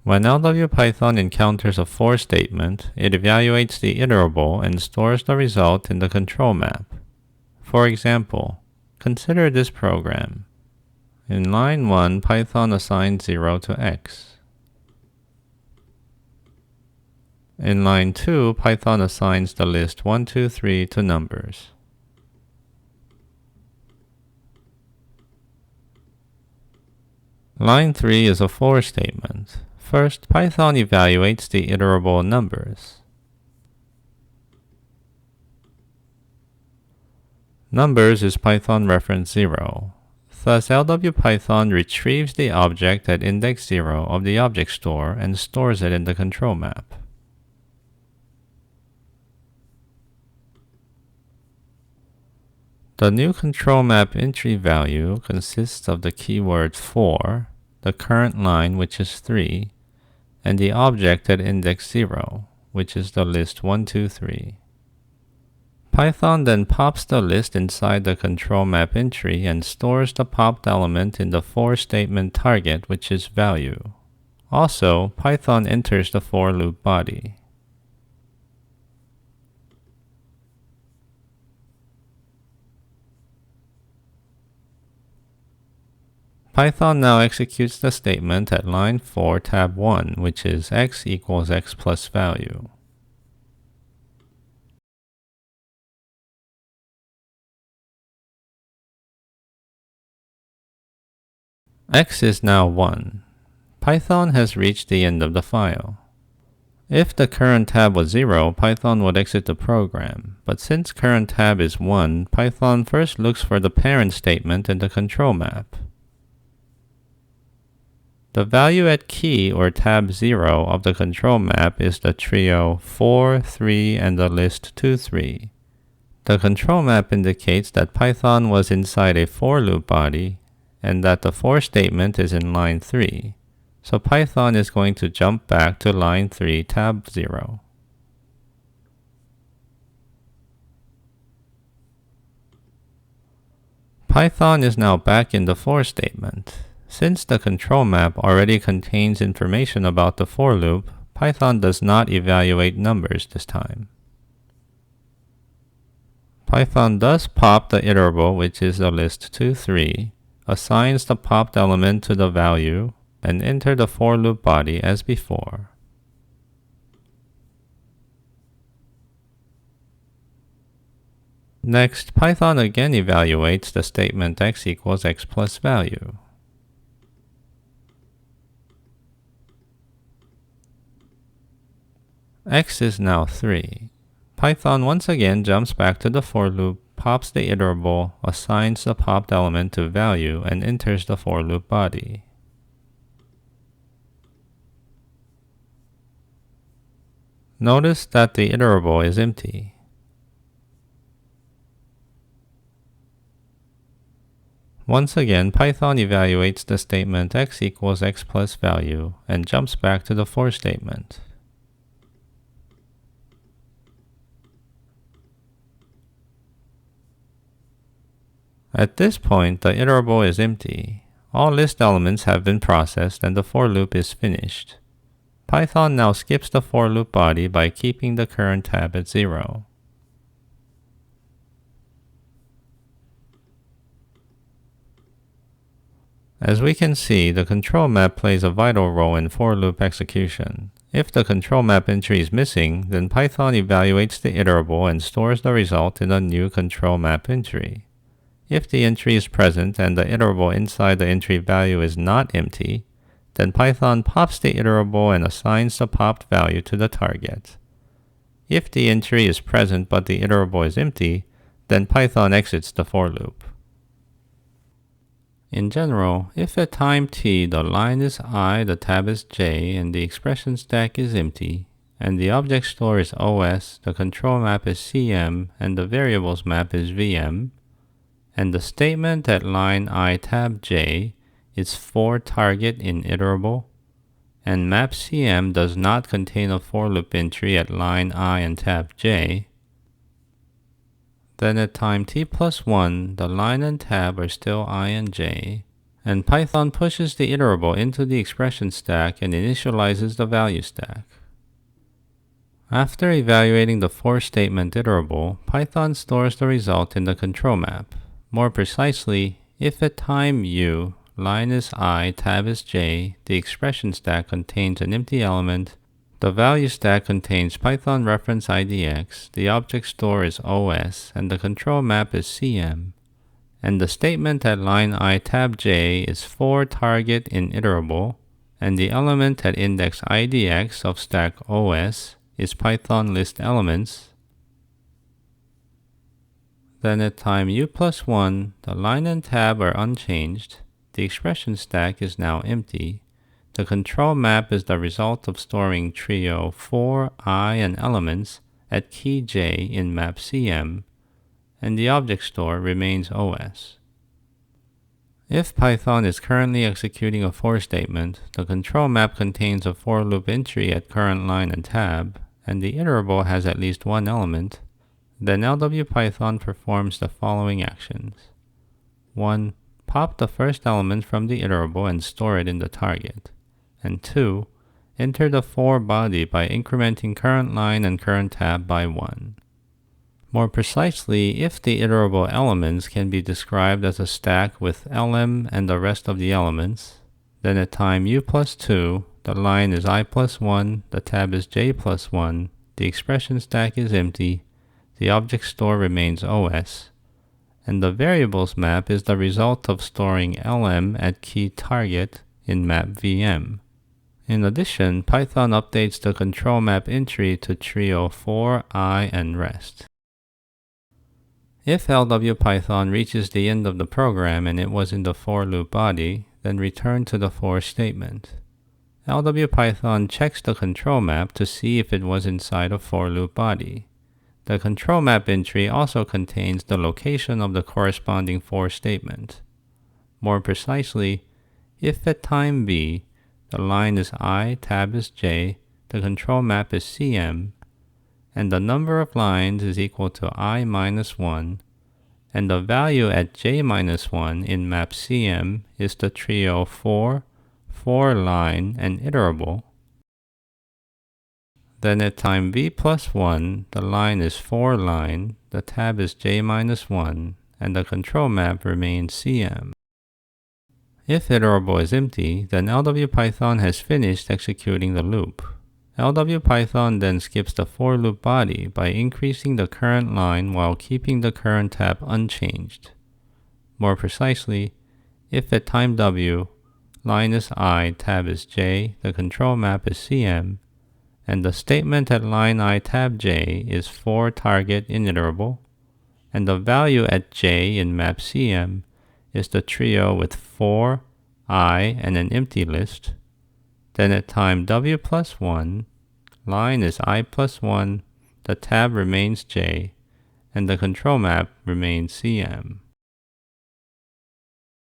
When LWPython encounters a for statement, it evaluates the iterable and stores the result in the control map. For example, consider this program. In line 1, Python assigns 0 to x. In line 2, Python assigns the list 1, 2, 3 to numbers. Line 3 is a for statement. First, Python evaluates the iterable numbers. Numbers is Python reference 0. Thus, LWPython retrieves the object at index 0 of the object store and stores it in the control map. The new control map entry value consists of the keyword for, the current line, which is 3, and the object at index 0, which is the list 1, 2, 3. Python then pops the list inside the control map entry and stores the popped element in the for statement target, which is value. Also, Python enters the for loop body. Python now executes the statement at line 4, tab 1, which is x equals x plus value. X is now 1. Python has reached the end of the file. If the current tab was 0, Python would exit the program. But since current tab is 1, Python first looks for the parent statement in the control map. The value at key or tab 0 of the control map is the trio 4, 3, and the list 2, 3. The control map indicates that Python was inside a for loop body and that the for statement is in line 3. So Python is going to jump back to line 3, tab 0. Python is now back in the for statement. Since the control map already contains information about the for loop, Python does not evaluate numbers this time. Python does pop the iterable, which is the list 2, 3, assigns the popped element to the value, and enter the for loop body as before. Next, Python again evaluates the statement x equals x plus value. X is now 3. Python once again jumps back to the for loop, pops the iterable, assigns the popped element to value, and enters the for loop body. Notice that the iterable is empty. Once again, Python evaluates the statement x equals x plus value and jumps back to the for statement. At this point, the iterable is empty. All list elements have been processed and the for loop is finished. Python now skips the for loop body by keeping the current tab at 0. As we can see, the control map plays a vital role in for loop execution. If the control map entry is missing, then Python evaluates the iterable and stores the result in a new control map entry. If the entry is present and the iterable inside the entry value is not empty, then Python pops the iterable and assigns the popped value to the target. If the entry is present but the iterable is empty, then Python exits the for loop. In general, if at time t the line is I, the tab is j, and the expression stack is empty, and the object store is OS, the control map is CM, and the variables map is VM, and the statement at line I tab j is for target in iterable, and map CM does not contain a for loop entry at line I and tab j, then at time t plus 1, the line and tab are still I and j, And Python pushes the iterable into the expression stack and initializes the value stack. After evaluating the for-statement iterable, Python stores the result in the control map. More precisely, if at time u, line is I, tab is j, the expression stack contains an empty element, the value stack contains Python reference IDX, the object store is OS, and the control map is CM, and the statement at line I tab j is for target in iterable, and the element at index IDX of stack OS is Python list elements. Then at time u plus 1, the line and tab are unchanged, the expression stack is now empty, the control map is the result of storing trio for, I, and elements at key j in map CM, and the object store remains OS. If Python is currently executing a for statement, the control map contains a for loop entry at current line and tab, and the iterable has at least one element, then LWPython performs the following actions. 1. Pop the first element from the iterable and store it in the target. And 2. Enter the for body by incrementing current line and current tab by 1. More precisely, if the iterable elements can be described as a stack with lm and the rest of the elements, then at time u plus 2, the line is I plus 1, the tab is j plus 1, the expression stack is empty, the object store remains OS, and the variables map is the result of storing lm at key target in map VM. In addition, Python updates the control map entry to trio for, I, and rest. If LWPython reaches the end of the program and it was in the for loop body, then return to the for statement. LWPython checks the control map to see if it was inside a for loop body. The control map entry also contains the location of the corresponding for statement. More precisely, if at time b, the line is I, tab is j, the control map is CM, and the number of lines is equal to I minus 1, and the value at j minus 1 in map CM is the trio for line, and iterable, then at time v plus 1, the line is for line, the tab is j minus 1, and the control map remains CM. If iterable is empty, then LWPython has finished executing the loop. LWPython then skips the for loop body by increasing the current line while keeping the current tab unchanged. More precisely, if at time w, line is I, tab is j, the control map is CM, and the statement at line I tab j is for target in iterable, and the value at j in map CM is the trio with for, I, and an empty list, then at time w plus 1, line is I plus 1, the tab remains j, and the control map remains CM.